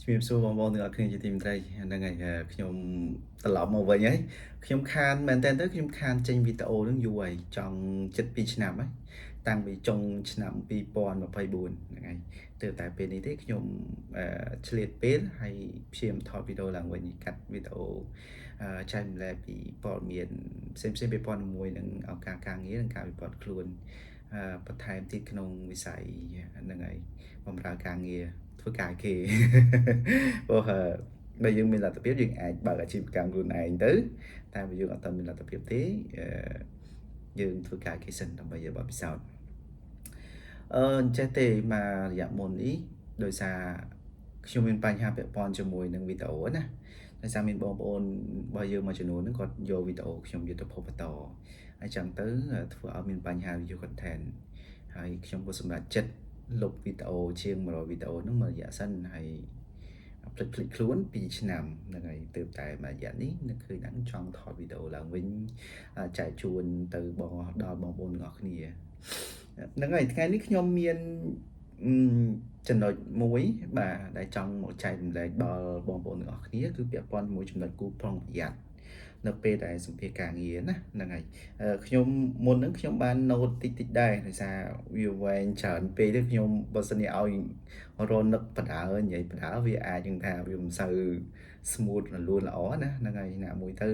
ជំរាបសួរបងប្អូនទាំងអស់គ្នាជាទីមេត្រីហ្នឹងហើយខ្ញុំត្រឡប់មកវិញហើយខ្ញុំខានមែនតើខ្ញុំខានចេញវីដេអូហ្នឹងយូរហើយចង់ជិត2ឆ្នាំហើយតាំងពីចុងឆ្នាំ2024ហ្នឹងហើយទើបតែពេលនេះទេខ្ញុំឆ្លៀតពេលហើយព្យាយាមថតវីដេអូឡើងវិញកាត់វីដេអូចែកម្លែកពីព័ត៌មានផ្សេងៗពាក់ព័ន្ធជាមួយនឹងឱកាសការងារនិងការវិវត្តខ្លួនបន្ថែមទៀតក្នុងវិស័យហ្នឹងហើយបម្រើការងារធ្វើការគេព្រោះបើយើងមានលទ្ធភាពយើងអាចបើកអាជីវកម្មខ្លួនឯងទៅតែបើយើងអត់ទាន់មានលទ្ធភាពទេយើងធ្វើការគេសិនដើម្បីយកបទពិសោធន៍អញ្ចេះទេមករយៈមុននេះដោយសារខ្ញុំមានបញ្ហាពាក់ព័ន្ធជាមួយនឹងវីដេអូណាដោយសារមានបងប្អូនរបស់យើងមួយចំនួនហ្នឹងគាត់យកវីដេអូខ្ញុំយកទៅផុសបន្តហើយចឹងទៅធ្វើឲ្យមានបញ្ហា video content ហើយខ្ញុំក៏សម្រេចចិត្តលុបវីដេអូជាង100វីដេអូហ្នឹងមួយរយៈសិនហើយភ្លេចខ្លួន2ឆ្នាំហ្នឹងហើយទើបតែមួយរយៈនេះនឹកឃើញថាចង់ថតវីដេអូឡើងវិញចែកជូនទៅដល់បងប្អូនទាំងអស់គ្នាហ្នឹងហើយថ្ងៃនេះខ្ញុំមានចំណុចមួយបាទដែលចង់មកចែករំលែកដល់បងប្អូនទាំងអស់គ្នាគឺពាក់ព័ន្ធជាមួយចំណុចគូប្រុងប្រយ័ត្ននៅពេលដែលសម្ភាសការងារណាហ្នឹងហើយខ្ញុំមុនហ្នឹងខ្ញុំបាន note តិចដែរដោយសារវាវែងច្រើនពេកទៅខ្ញុំបើសិនជាឲ្យរនឹកបដើនិយាយបដើវាអាចនឹងថាវាមិនសូវ smooth រលូនល្អណាហ្នឹងហើយណាមួយទៅ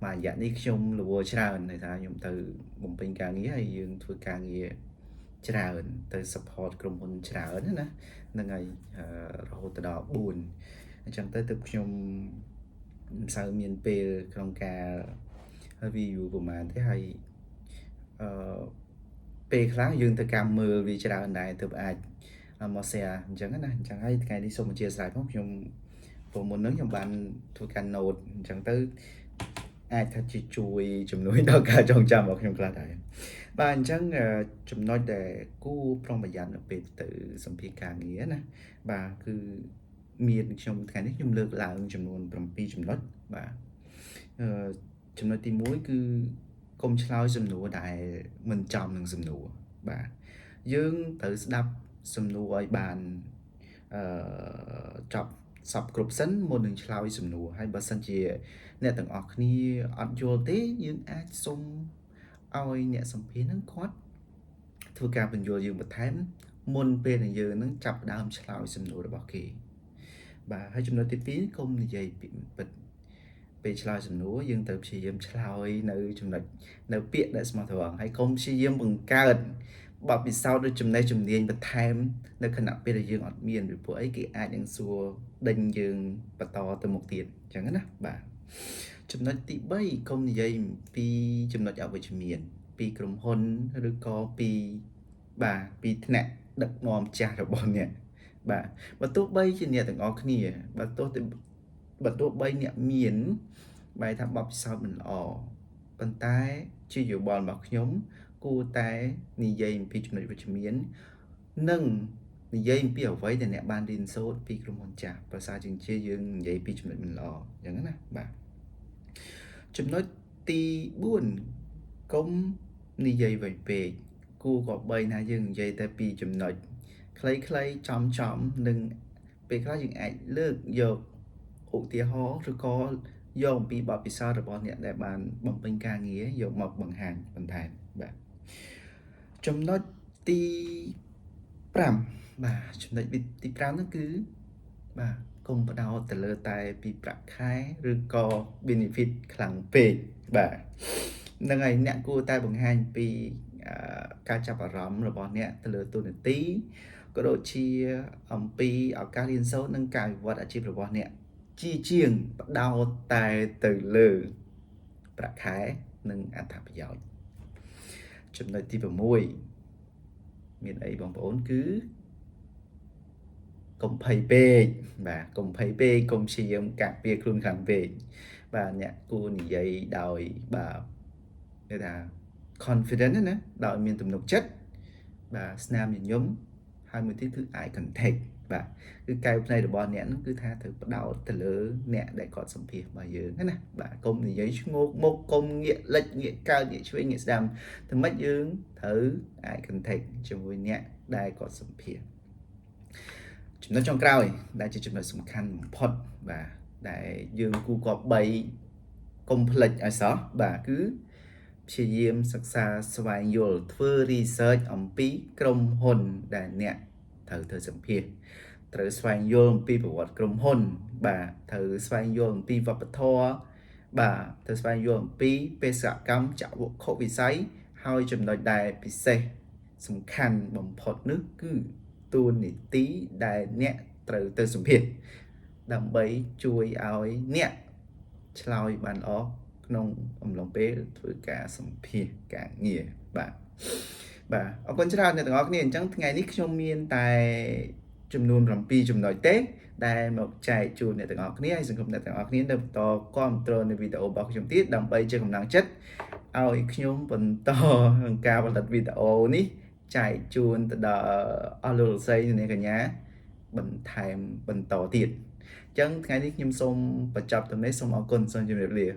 មួយរយៈនេះខ្ញុំរវល់ច្រើនដោយសារខ្ញុំទៅបំពេញការងារហើយយើងធ្វើការងារច្រើនទៅ support ក្រុមហ៊ុនច្រើនណាហ្នឹងហើយរហូតដល់4អញ្ចឹងទៅទើបខ្ញុំមិនសូវមានពេលក្នុងការ review ប្រហែលទេហើយពេលខ្លះយើងទៅកម្មមើលវាច្រើនដែរទើបអាចមក share អញ្ចឹងណាអញ្ចឹងហើយថ្ងៃនេះសូមអធិស្ឋានផងខ្ញុំព្រោះមុនហ្នឹងខ្ញុំបានធ្វើការ note អញ្ចឹងទៅអាចថាជាជួយជំនួយដល់ការចងចាំរបស់ខ្ញុំខ្លះដែរបាទអញ្ចឹងចំណុចដែលគួរប្រុងប្រយ័ត្ននៅពេលទៅសម្ភាសការងារណាបាទគឺមានខ្ញុំថ្ងៃនេះខ្ញុំលើកឡើងចំនួន7ចំណុចបាទចំណុចទី1គឺកុំឆ្លើយសំណួរដែលមិនចំនឹងសំណួរបាទយើងត្រូវស្ដាប់សំណួរឲ្យបានចប់សពគ្រប់សិនមុននឹងឆ្លើយសំណួរហើយបើសិនជាអ្នកទាំងអស់គ្នាអត់យល់ទេយើងអាចសុំឲ្យអ្នកសម្ភាសហ្នឹងគាត់ធ្វើការបញ្យល់យើងបន្ថែមមុនពេលដែលយើងនឹងចាប់ផ្ដើមឆ្លើយសំណួររបស់គេបាទហើយចំណុចទី2កុំនិយាយពីពិតពេលឆ្លើយសំណួរយើងត្រូវព្យាយាមឆ្លើយនៅចំណុចនៅពាក្យដែលស្មោះត្រង់ហើយកុំព្យាយាមបង្កើតបទពិសោធន៍ឬចំណេះជំនាញបន្ថែមនៅខណៈពេលដែលយើងអត់មានពីព្រោះអីគេអាចនឹងសួរដេញយើងបន្តទៅមុខទៀតអញ្ចឹងណាបាទចំណុចទី3កុំនិយាយពីចំណុចអវិជ្ជមានពីក្រុមហ៊ុនឬក៏ពីថ្នាក់ដឹកនាំចាស់របស់អ្នកបាទបើទោះបីជាអ្នកទាំងអស់គ្នាបើទោះបីអ្នកមានបែរថាបបពិសោធន៍មិនល្អប៉ុន្តែជាយោបល់របស់ខ្ញុំគួរតែនិយាយអំពីចំណុចវិជ្ជមាននិងនិយាយអំពីអ្វីដែលអ្នកបានរៀនសូត្រពីក្រុមហ៊ុនចាស់ប្រសើរជាងយើងនិយាយពីចំណុចមិនល្អអញ្ចឹងណាបាទចំណុចទី4កុំនិយាយវែងពេកគួរក៏បីណាយើងនិយាយតែពីចំណុចខ្លីៗចំនិងពេលខ្លះយើងអាចលើកយកឧទាហរណ៍ឬក៏យកអំពីបទពិសោធន៍របស់អ្នកដែលបានបំពេញការងារយកមកបង្ហាញបន្ថែមបាទចំណុចទី5បាទចំណុចទី5ហ្នឹងគឺបាទកុំបដោតទៅលើតែពីប្រាក់ខែឬក៏ benefit ខ្លាំងពេកបាទហ្នឹងហើយអ្នកគួរតែបង្ហាញពីការចាប់អារម្មណ៍របស់អ្នកទៅលើតួនាទីក៏ដូចជាអំពីឱកាសរៀនសូត្រនិងការវិវត្តអាជីពរបស់អ្នកជាងបដោតតែទៅលើប្រាក់ខែនិងអត្ថប្រយោជន៍ចំណុចទី6មានអីបងប្អូនគឺកុំភ័យពេកបាទកុំភ័យពេកកុំព្យាយាមកាត់ពារខ្លួនខ្លាំងពេកបាទអ្នកគួរនិយាយដោយបាទគេថា confident ណាដោយមានទំនុកចិត្តបាទស្នាមញញឹមហើយមួយទៀតគឺ eye contact បាទគឺកែវភ្នែករបស់អ្នកហ្នឹងគឺថាត្រូវផ្ដោតទៅលើអ្នកដែលគាត់សម្ភាសរបស់យើងណាបាទកុំនិយាយឈ្ងោកមុខកុំងាកលិចងាកកើតងាកឆ្វេងងាកស្ដាំតែមិនយើងត្រូវ eye contact ជាមួយអ្នកដែលគាត់សម្ភាស ចំណុចចុងក្រោយដែលជាចំណុចសំខាន់បំផុតបាទដែលយើងគូគប្បីកុំភ្លេចឲ្យសោះបាទគឺព្យាយាមសិក្សាស្វែងយល់ធ្វើ research អំពីក្រុមហ៊ុនដែលអ្នកត្រូវធ្វើសម្ភាសត្រូវស្វែងយល់អំពីប្រវត្តិក្រុមហ៊ុនបាទត្រូវស្វែងយល់អំពីវប្បធម៌បាទត្រូវស្វែងយល់អំពីបេសកកម្មចក្ខុវិស័យហើយចំណុចដែលពិសេសសំខាន់បំផុតនោះគឺតួនាទីដែលអ្នកត្រូវទៅសម្ភាសដើម្បីជួយឲ្យអ្នកឆ្លើយបានល្អក្នុងអំឡុងពេលធ្វើការសម្ភាសការងារបាទអរគុណច្រើនអ្នកទាំងអស់គ្នាអញ្ចឹងថ្ងៃនេះខ្ញុំមានតែចំនួន7ចំណុចទេដែលមកចែកជូនអ្នកទាំងអស់គ្នាហើយសង្ឃឹមអ្នកទាំងអស់គ្នានៅបន្តគាំទ្រនៅវីដេអូរបស់ខ្ញុំទៀតដើម្បីជាកម្លាំងចិត្តឲ្យខ្ញុំបន្តក្នុងការផលិតវីដេអូនេះចែកជូនទៅដល់អស់លោកលោកស្រីអ្នកកញ្ញាបន្ថែមបន្តទៀតអញ្ចឹងថ្ងៃនេះខ្ញុំសូមបញ្ចប់តែនេះសូមអរគុណសូមជម្រាបលា